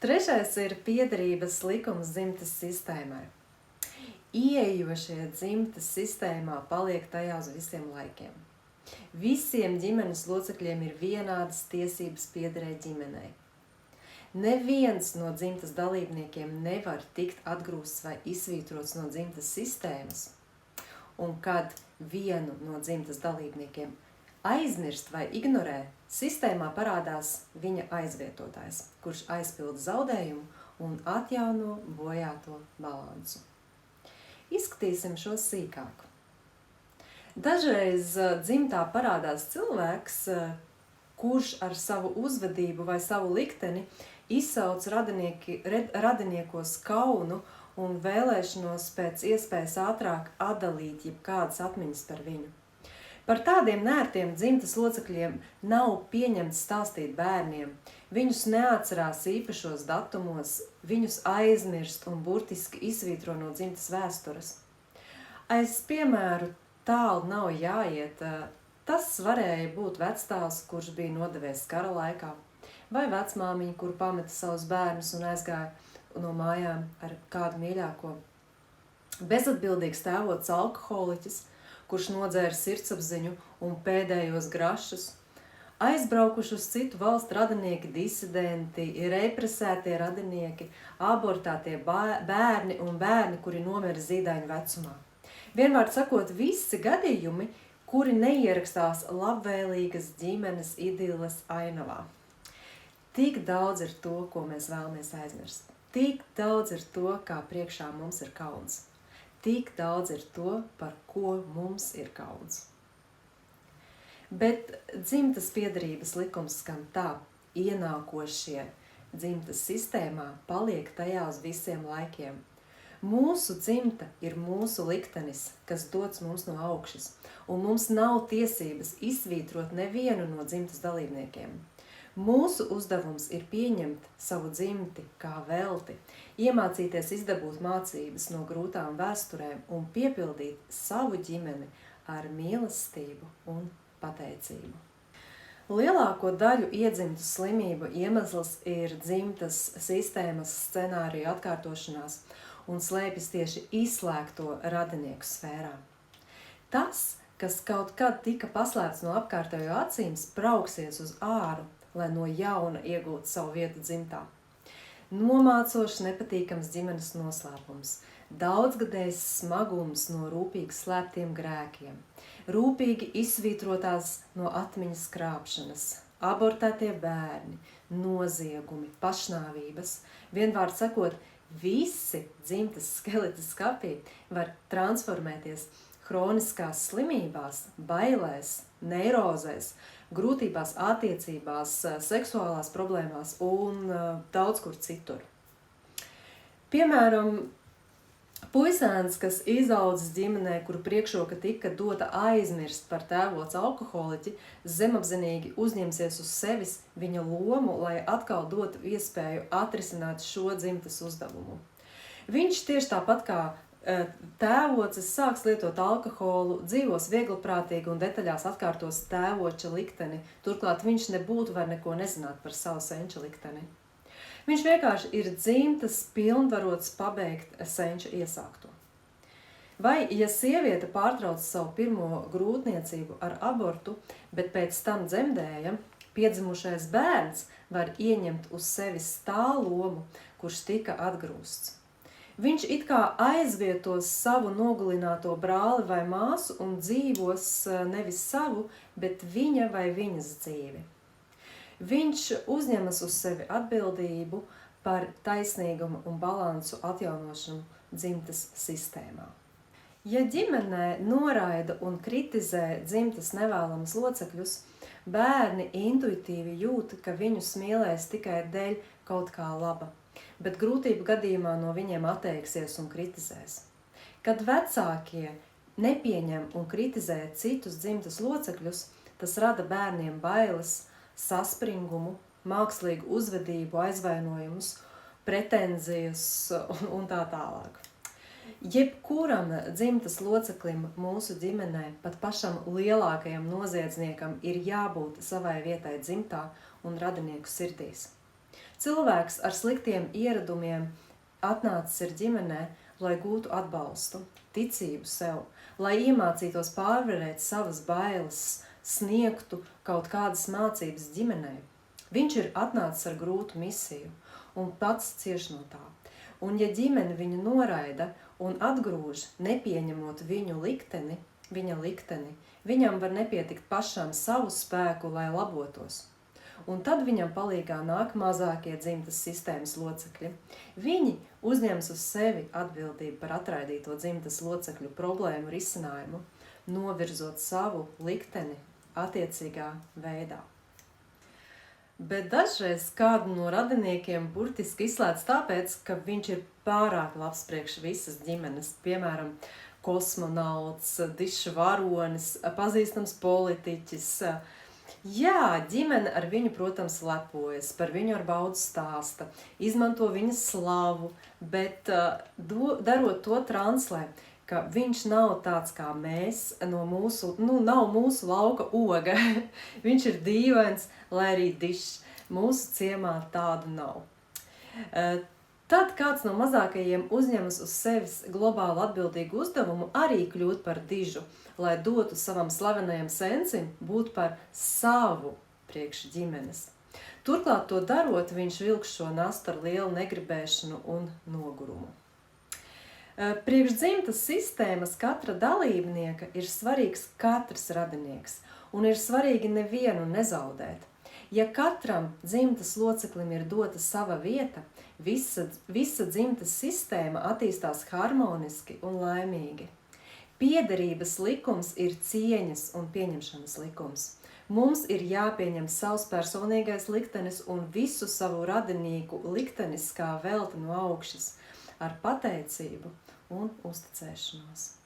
Trešais ir piederības likums dzimtes sistēmai. Ieejošie dzimtes sistēmā paliek tajā uz visiem laikiem. Visiem ģimenes locekļiem ir vienādas tiesības piederēt ģimenei. Neviens no dzimtes dalībniekiem nevar tikt atgrūsts vai izsvītrots no dzimtes sistēmas, un kad vienu no dzimtes dalībniekiem aizmirst vai ignorē, sistēmā parādās viņa aizvietotājs, kurš aizpilda zaudējumu un atjauno bojāto balansu. Izskatīsim šo sīkāk. Dažreiz dzimtā parādās cilvēks, kurš ar savu uzvedību vai savu likteni izsauc radiniekos kaunu un vēlēšanos pēc iespējas ātrāk atdalīt jebkādas atmiņas par viņu. Par tādiem nērtiem dzimtes locekļiem nav pieņemts stāstīt bērniem, viņus neatcerās īpašos datumos, viņus aizmirst un burtiski izsvītro no dzimtes vēstures. Aiz piemēru tālu nav jāiet, tas varēja būt vecstāvs, kurš bija nodevies kara laikā, vai vecmāmiņa, kur pameta savus bērnus un aizgāja no mājām ar kādu mīļāko. Bezatbildīgs tēvots alkoholiķis, kurš nodzēra sirdsapziņu un pēdējos grašus, aizbraukuši uz citu valstu radinieki, disidenti, represētie radinieki, abortātie bērni un bērni, kuri nomira zīdaiņu vecumā. Vienvārds sakot, visi gadījumi, kuri neierakstās labvēlīgas ģimenes idilles ainavā. Tik daudz ir to, ko mēs vēlamies aizmirst. Tik daudz ir to, kā priekšā mums ir kauns. Tik daudz ir to, par ko mums ir kauns. Bet dzimtes piederības likums skan tā: ienākošie dzimtes sistēmā paliek tajā uz visiem laikiem. Mūsu dzimta ir mūsu liktenis, kas dots mums no augšas, un mums nav tiesības izsvītrot nevienu no dzimtes dalībniekiem. Mūsu uzdevums ir pieņemt savu dzimti kā velti, iemācīties izdabūt mācības no grūtām vēsturēm un piepildīt savu ģimeni ar mīlestību un pateicību. Lielāko daļu iedzimtu slimību iemesls ir dzimtas sistēmas scenāriju atkārtošanās un slēpjas tieši izslēgto radinieku sfērā. Tas, kas kaut kad tika paslēpts no apkārtējo acīm, sprauksies uz āru, lai no jauna iegūtu savu vietu dzimtā. Nomācošs, nepatīkams ģimenes noslēpums, daudzgadējs smagums no rūpīgi slēptiem grēkiem, rūpīgi izsvītrotās no atmiņas krāpšanas, abortētie bērni, noziegumi, pašnāvības, vienvārds sakot, visi dzimtes skeleti skapī var transformēties hroniskās slimībās, bailēs, neirozēs, grūtībās attiecībās, seksuālās problēmās un daudz kur citur. Piemēram, puisēns, kas izaudzis ģimenē, kuru priekšroka tika dota aizmirst par tēvots alkoholiķi, zemapzinīgi uzņemsies uz sevis viņa lomu, lai atkal dotu iespēju atrisināt šo dzimtes uzdevumu. Viņš tieši tāpat kā tēvocis sāks lietot alkoholu, dzīvos viegliprātīgi un detaļās atkārtos tēvoča likteni, turklāt viņš nebūtu var neko nezināt par savu senča likteni. Viņš vienkārši ir dzimtas pilnvarots pabeigt senča iesākto. Vai, ja sieviete pārtrauc savu pirmo grūtniecību ar abortu, bet pēc tam dzemdēja, piedzimušais bērns var ieņemt uz sevis tā lomu, kurš tika atgrūsts. Viņš it kā aizvietos savu nogulināto brāli vai māsu un dzīvos nevis savu, bet viņa vai viņas dzīvi. Viņš uzņemas uz sevi atbildību par taisnīgumu un balansu atjaunošanu dzimtes sistēmā. Ja ģimenē noraida un kritizē dzimtes nevēlamas locekļus, bērni intuitīvi jūt, ka viņus mīlēs tikai dēļ kaut kā laba, bet grūtību gadījumā no viņiem atteiksies un kritizēs. Kad vecākie nepieņem un kritizē citus dzimtes locekļus, tas rada bērniem bailes, saspringumu, mākslīgu uzvedību, aizvainojumus, pretenzijas un tā tālāk. Jebkuram dzimtas loceklim mūsu ģimenē, pat pašam lielākajam noziedzniekam, ir jābūt savai vietai dzimtā un radinieku sirdīs. Cilvēks ar sliktiem ieradumiem atnācis ir ģimenē, lai gūtu atbalstu, ticību sev, lai iemācītos pārvarēt savas bailes, sniegtu kaut kādas mācības ģimenei. Viņš ir atnācis ar grūtu misiju un pats cieš no tā. Un ja ģimene viņu noraida un atgrūž, nepieņemot viņa likteni, viņam var nepietikt pašam savu spēku, lai labotos. Un tad viņam palīgā nāk mazākie dzimtas sistēmas locekļi. Viņi uzņems uz sevi atbildību par atraidīto dzimtas locekļu problēmu risinājumu, novirzot savu likteni attiecīgā veidā. Bet dažreiz kādu no radiniekiem burtiski izslēdz tāpēc, ka viņš ir pārāk labs priekš visas ģimenes, piemēram, kosmonauts, diša varonis, pazīstams politiķis. Jā, ģimene ar viņu, protams, lepojas, par viņu ar baudu stāsta, izmanto viņa slavu, bet darot to translē, ka viņš nav tāds kā mēs, nav mūsu lauka oga. Viņš ir dīvains, lai arī dišs. Mūsu ciemā tādu nav. Tad kāds no mazākajiem uzņemas uz sevis globāli atbildīgu uzdevumu arī kļūt par dižu, lai dotu savam slavenajam sensim būt par savu priekš ģimenes. Turklāt to darot, viņš vilks šo nastu ar lielu negribēšanu un nogurumu. Priekš dzimtas sistēmas katra dalībnieka ir svarīgs katrs radinieks, un ir svarīgi nevienu nezaudēt. Ja katram dzimtas loceklim ir dota sava vieta, visa dzimtas sistēma attīstās harmoniski un laimīgi. Piederības likums ir cieņas un pieņemšanas likums. Mums ir jāpieņem savs personīgais liktenis un visu savu radinieku liktenis kā velti no augšas ar pateicību un uzticēšanos.